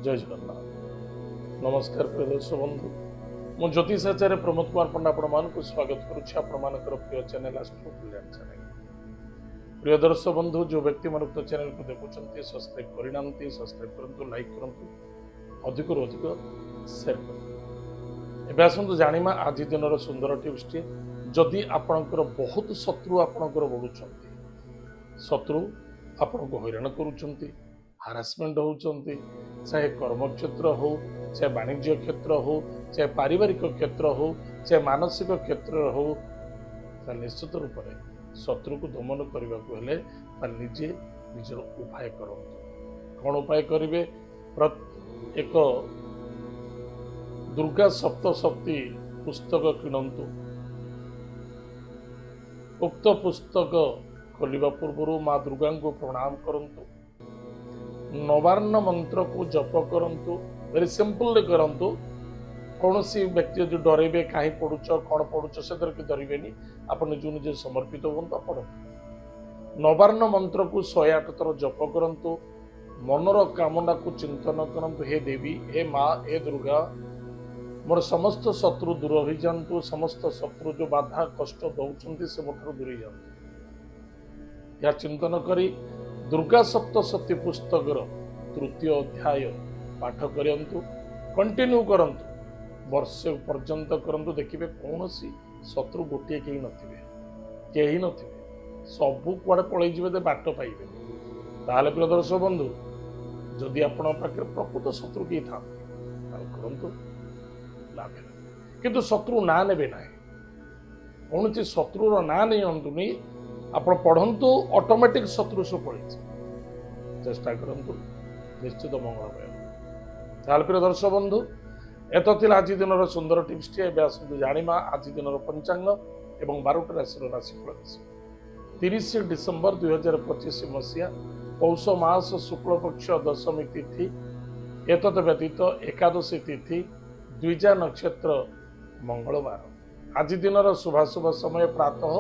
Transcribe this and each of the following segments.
जय जगन्नाथ। नमस्कार प्रिय दर्शक बंधु, मु ज्योतिष आचार्य प्रमोद कुमार पंडा आपको स्वागत करुच्ची प्रिय चैनल एस्ट्रो ब्रिलियंट चैनल। प्रिय दर्शक बंधु, जो व्यक्ति मन चैनल को देखुं सब्सक्राइब करना सब्सक्राइब करूँ, लाइक करूँ, अधिक शेयर करूँ। एवं आसतु जाना आज दिन सुंदर टिप्स टी। जदि आपणकर बहुत शत्रु आपणकर बढ़ुं, शत्रु आपण को हैरान करुँच, हारासमेंट होउचंती, चाहे कर्मक्षेत्र हो, चाहे वाणिज्य क्षेत्र हो, चाहे पारिवारिक क्षेत्र हो, चाहे मानसिक क्षेत्र हो, निश्चित रूप से शत्रु को दमन करने को हेले निजे निजर उपाय करंतु। कौन उपाय करेंगे? एक दुर्गा सप्तशती पुस्तक किणंतु। उक्त पुस्तक खोलिबा पूर्व माँ दुर्गा को प्रणाम करंतु। नवार्ण मंत्र को जप करंतु। वेरी सिंपल करंतु। कौन सी व्यक्ति जो डरेबे कहीं पढ़ुच कौन पढ़ुच से डरबे, आप निज निजे समर्पित हूँ पढ़। नवार्ण मंत्र को 108 थर जप करंतु। मनर कामना को चिंतन करंतु, हे देवी, हे माँ, हे दुर्गा, मोर समस्त शत्रु दूर हो जातु। समस्त शत्रु जो बाधा कष्ट दौरान से मोटर दूर जातु। या चिंतन करी दुर्गा सप्तशती पुस्तक तृतीय अध्याय पाठ करंतु। कंटिन्यू करंतु, वर्षे पर्यंत करंतु। देखिए कौन सी शत्रु गोटे कहीं नथिबे, सबू कुआड़े पलि जिवे, बाट पाइबे। ताहले प्रिय दर्शक बंधु, जदि आपण पाखे प्रकृत शत्रु किए था करंतु, लाभ किंतु शत्रु ना नेबे ना, कौन सी शत्रुर ना नहीं अंतुनी। आप पढ़ंतु, ऑटोमेटिक शत्रु सब पड़े। चेष्टा करंतु, निश्चित मंगलमय। ताल प्रिय दर्शक बंधु, एत आज दिन सुंदर टिप्स टी। आसतु जाना आज दिन पंचांग एवं 12टी राशि राशिफल। 30 डिसेम्बर 2025 मसीहा पौष मास शुक्ल पक्ष दशमी तिथि। एतद व्यतीत एकादशी तिथि, द्विजा नक्षत्र, मंगलवार। आज दिन शुभाशुभ समय प्रातः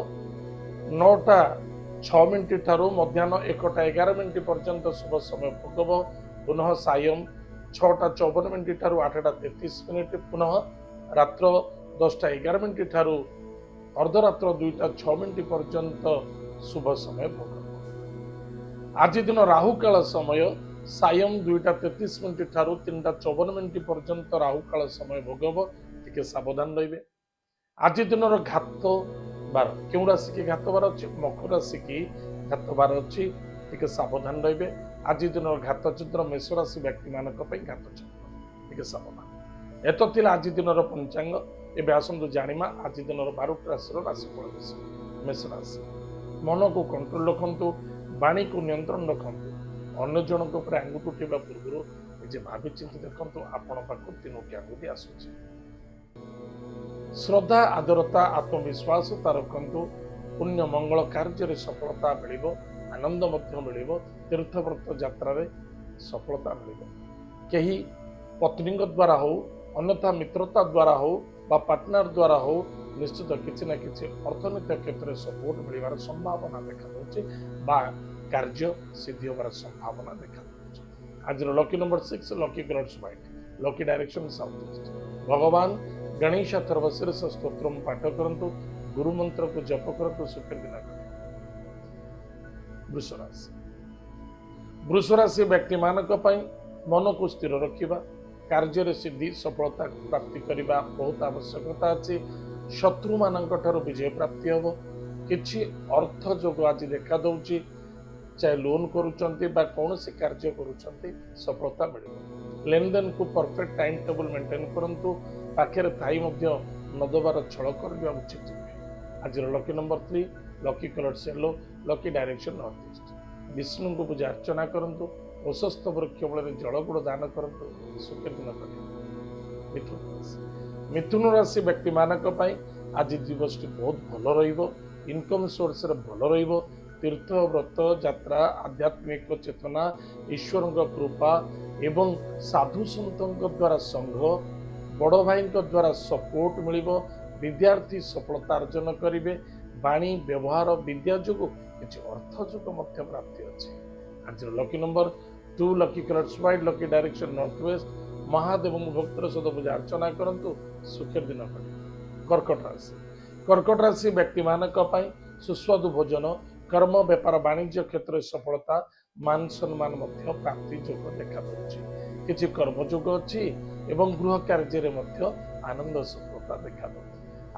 9:06 ठारू मध्याह्न 1:11 पर्यंत शुभ समय भोगव। पुनः सायं 6:54 ठारू 8:33, पुनः रात्र 10:11 ठारू अर्धरात्र 2:06 पर्यंत शुभ समय भोगव। आज दिन राहुकाल समय सायं 2:33 ठारू 3:54 पर्यंत राहुकाल समय भोगव। टिके सावधान रहिबे। आज दिन घात बार, क्यों राशि की घात बार अच्छी? मकर राशि की घात बार अच्छी, टिके सावधान रहिबे। आज दिन घात चित्र मेष राशि व्यक्ति मानक घात चित्र, टिके सावधान। एत आज दिन पंचांग। एवं आसतु जाना आज दिन 12टी राशि राशिफल। मेष राशि, मन को कंट्रोल रखंतु, वाणी को नियंत्रण रखंतु। अन्य जनक उपर आंगुठी उठेबा पूर्व निजे भावी चिंती देखंतु, आपण पाखु 3टी आंगुठी आसुची। श्रद्धा, आदरता, आत्मविश्वास रखंतु। पुण्य मंगल कार्य सफलता मिलिब, आनंद मिलिब। तीर्थव्रत यात्रा सफलता मिलिब। कहीं पत्नी द्वारा हो, अन्यथा मित्रता द्वारा हो, पार्टनर द्वारा हो, निश्चित किसी ना किसी अर्थनैतिक क्षेत्र में सपोर्ट मिलवार संभावना देखा, कार्य सिद्धि होवार संभावना देखा। आज lucky number 6, lucky colours white, lucky direction south east. भगवान गणेश अथर्वशीर्ष स्तोत्र पाठ करंतु। गुरु मंत्र को जप करंतु। सुखी दिन करें। वृष राशि, वृष राशि व्यक्ति मानक मन को स्थिर रखा, कार्य सिद्धि सफलता प्राप्ति करने बहुत आवश्यकता अच्छी। शत्रु मानक विजय प्राप्ति हम। किछि अर्थ जोग आज देखा दौची, चाहे लोन करुचंती बा कौन सी कार्य करुचंती, सफलता मिले। लेन देन को परफेक्ट टाइम टेबल मेंटेन करंतु। पाखे थाई न दबार छल करने उचित नुहे। आज lucky number 3, lucky colour yellow, lucky direction north east. Vishnu को पूजा अर्चना करंतु। प्रशस्त वृक्ष मूल जल गुड़ दान करंतु। सुखी दिन करें। मिथुन राशि, मिथुन राशि व्यक्ति मानक आज दिवस बहुत भल रहिबो। इनकम सोर्स भल रहिबो। तीर्थ व्रत यात्रा, आध्यात्मिक चेतना, ईश्वर कृपा एवं साधु सन्तों द्वारा संघ, बड़ भाई द्वारा सपोर्ट मिलिबो। विद्यार्थी सफलता अर्जन करेंगे। वाणी व्यवहार विद्या जो किसी अर्थ जो प्राप्ति अच्छी। आज lucky number two lucky colours white lucky direction north west Mahadev भक्तर सहित पूजा अर्चना करंतु सुखर दिन कटे कर्कट राशि व्यक्ति मानक सुस्वादु भोजन कर्म व्यापार वाणिज्य क्षेत्र में सफलता मान सम्मान मध्य प्राप्ति योग देखा किछि कर्म योग अच्छी एवं गृह कार्य में आनंद सफलता देखा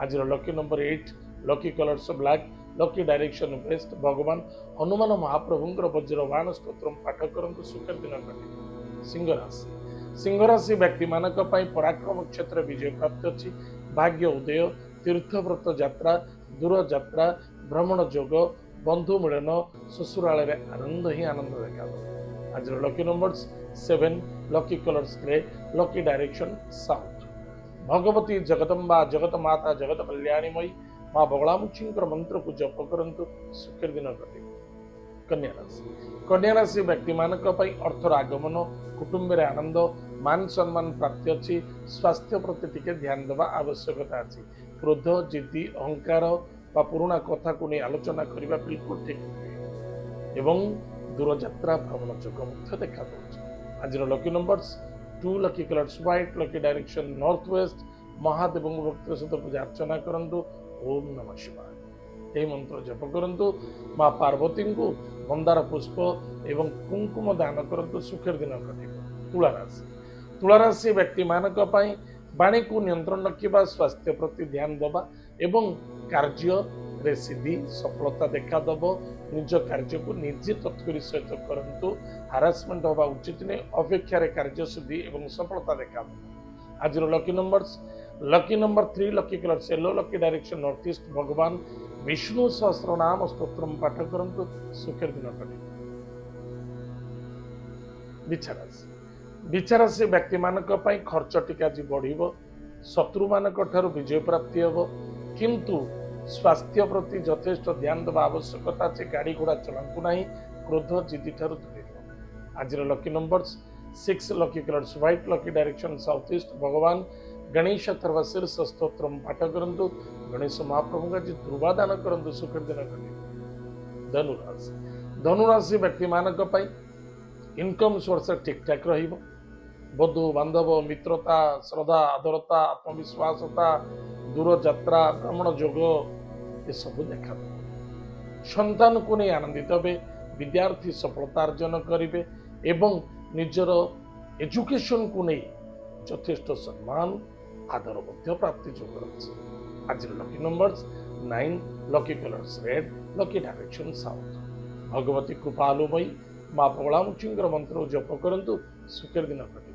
आज lucky number 8 lucky colours black lucky direction waste भगवान हनुमान महाप्रभुंर वज्रवाण स्तोत्र पाठ करंतु सुखर दिन कटे सिंह राशि व्यक्ति मानक पराक्रम क्षेत्र विजय प्राप्त अच्छी भाग्य उदय तीर्थव्रत यात्रा दूर यात्रा भ्रमण योग बंधु मिलन ससुराल आनंद ही आनंद देखा आज lucky numbers 7 lucky colours grey lucky direction south Bhagwati Jagdamba जगत माता जगत कल्याणीमयी माँ बगलामुखी मंत्र को जप करंतु सुखर दिन कटे कन्या राशि व्यक्ति मानक अर्थर आगमन कुटुंब आनंद मान सम्मान प्राप्ति अच्छी स्वास्थ्य प्रति टिके ध्यान देवा आवश्यकता अच्छी क्रोध जिद्दी अहंकार बा पुराणा कथा को नहीं आलोचना करने बिल्कुल ठीक नुहे एवं दूर यात्रा भ्रमण योग देखा आज lucky numbers 2 lucky colours white lucky direction north west Mahadev भक्त सहित पूजा अर्चना करंतु ओम नमः शिवाय यही मंत्र जप करंतु माँ पार्वती को मंदार पुष्प एवं कुंकुम दान करंतु सुखर दिन कटे तुला राशि व्यक्ति मानक वाणी को नियंत्रण रखा स्वास्थ्य प्रति ध्यान दबा एवं कार्य रे सिद्धि सफलता देखा दब निज कार्य को निजे तत्पर सहित करंतु हारासमेंट होगा उचित नहीं अपेक्षा कार्य सिद्धि एवं सफलता देखा आज lucky number 3 lucky colours yellow lucky direction north east भगवान विष्णु सहस्रनाम स्तोत्र पाठ करंतु सुखर दिन कटे विचारासी व्यक्ति मानक खर्च टिका जी बढ़ शत्रु मानक ठारू विजय प्राप्ति हम किंतु स्वास्थ्य प्रति यथेष्ट ध्यान देवा आवश्यकता अच्छे गाड़ी घोड़ा चलांतु नहीं क्रोध जिद्दी ठारू दूर आज lucky numbers 6 lucky colours white lucky direction south east भगवान गणेश शीर्ष स्तोत्र पाठ करंतु गणेश महाप्रभु का जी ध्रुवादान करंतु सुखर दिन कटे धनुराशि व्यक्ति मानक इनकम सोर्स ठीक ठाक रहिबो बंधु बांधव मित्रता श्रद्धा आदरता आत्मविश्वासता दूर यात्रा भ्रमण योग ये सब देखा संतान को नहीं आनंदित हे विद्यार्थी सफलता अर्जन करेंगे एवं निजर एजुकेशन को नहीं यथेष्ट सम्मान आदर प्राप्ति योग रही आज lucky numbers 9 lucky colours red lucky direction south Bhagwati कृपालुमयी माँ बगलामुखी मंत्र जप करंतु सुखर दिन कटे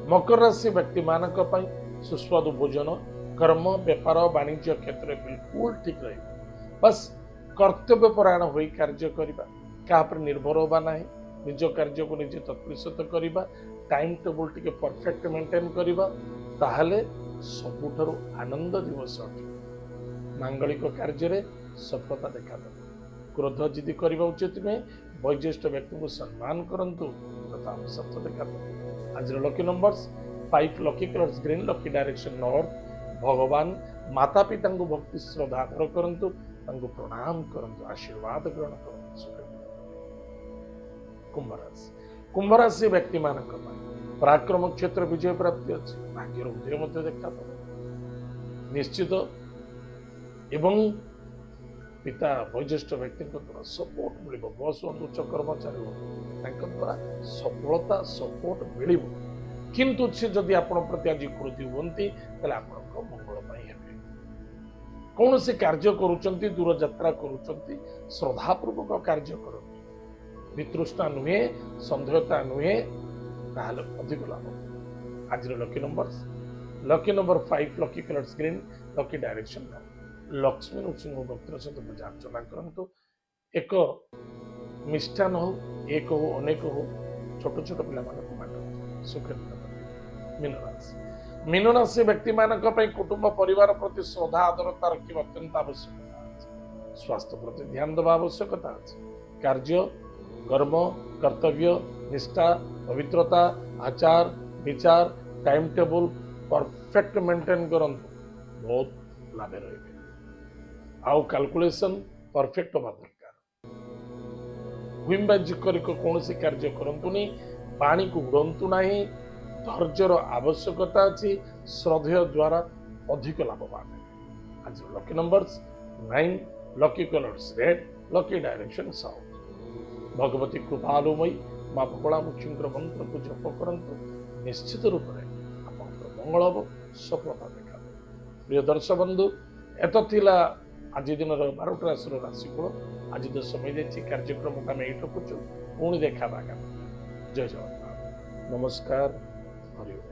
मकर राशि व्यक्ति मानक सुस्वादु भोजन कर्म व्यापार वाणिज्य क्षेत्र में बिल्कुल ठीक रही बस कर्तव्य परायण हो कार्य करवा क्या निर्भर होगा ना निज कार्य को निजे तत्परिशत करवा time table T perfect maintain करवा ताहले सबुठारु आनंद दिवस अटे मांगलिक कार्य सफलता देखा क्रोध जिद्दी करने उचित नुहे वयोज्येष्ठ व्यक्ति को सम्मान करंतु तथा आवश्यक देखा आज lucky numbers 5 lucky colours green lucky direction north भगवान माता पिता को भक्ति श्रद्धा आदर करंतु प्रणाम करंतु आशीर्वाद ग्रहण करंतु कुंभ राशि व्यक्ति मानक पराक्रम क्षेत्र विजय प्राप्ति अच्छी भाग्यर उदय मध्य देखा निश्चित एवं पिता वयोज्येष्ठ व्यक्ति द्वारा सपोर्ट मिल बस हूँ उच्च कर्मचारी द्वारा सफलता सपोर्ट मिल किंतु से जदि आपण प्रति आज क्रोधी हमें मंगल कौन से कार्य करुँच दूर यात्रा करुँच श्रद्धापूर्वक कार्य कर वितृष्णा नुहे संदेहता नुहे अधिक लाभ आज lucky number 5 lucky colours green lucky direction Lakshmi Narasimha भक्त सहित पूजा अर्चना करंतु एक मिष्टान हो एक हो अनेक हो छोट छोट पिला बांटू सुखद मीन राशि व्यक्ति मानक कुटुंब परिवार प्रति श्रद्धा आदरता रखा अत्यंत आवश्यकता स्वास्थ्य प्रति ध्यान देवा आवश्यकता कार्य कर्म कर्तव्य निष्ठा पवित्रता आचार विचार टाइम टेबल परफेक्ट मेंटेन करंतु बहुत लाभ रहे आउ कैलकुलेशन परफेक्ट होगा दरकार ହୁଇମ୍ବାଜି କରି କୌଣସି କାର୍ଯ୍ୟ କରନ୍ତୁନି, ପାଣିକୁ ଉଡ଼ନ୍ତୁ ନାହିଁ। ଧୈର୍ଯ୍ୟର ଆବଶ୍ୟକତା ଅଛି, ଶ୍ରଦ୍ଧେୟ ଦ୍ୱାରା ଅଧିକ ଲାଭବାନ ହେବେ। ଆଜି lucky numbers 9, lucky colours red, lucky direction south. Bhagabati କୃପାଲୁମୟୀ ମା ବଗଳାମୁଖୀଙ୍କର ମନ୍ତ୍ରକୁ ଜପ କରନ୍ତୁ, ନିଶ୍ଚିତ ରୂପରେ ଆପଣଙ୍କର ମଙ୍ଗଳ ହେବ, ସଫଳତା ଦେଖାଦେବ। ପ୍ରିୟ ଦର୍ଶକ ବନ୍ଧୁ, ଏତ ଥିଲା ଆଜି ଦିନର 12ଟି ରାଶିର ରାଶିଫଳ। ଆଜି ତ ସମୟ ଯାଇଛି, କାର୍ଯ୍ୟକ୍ରମକୁ ଆମେ ଏଇଠି ରଖୁଛୁ। ପୁଣି ଦେଖା ହେବା ଆଗାମୀ। ଜୟ ଜଗନ୍ନାଥ, ନମସ୍କାର, ହରି ଓମ୍।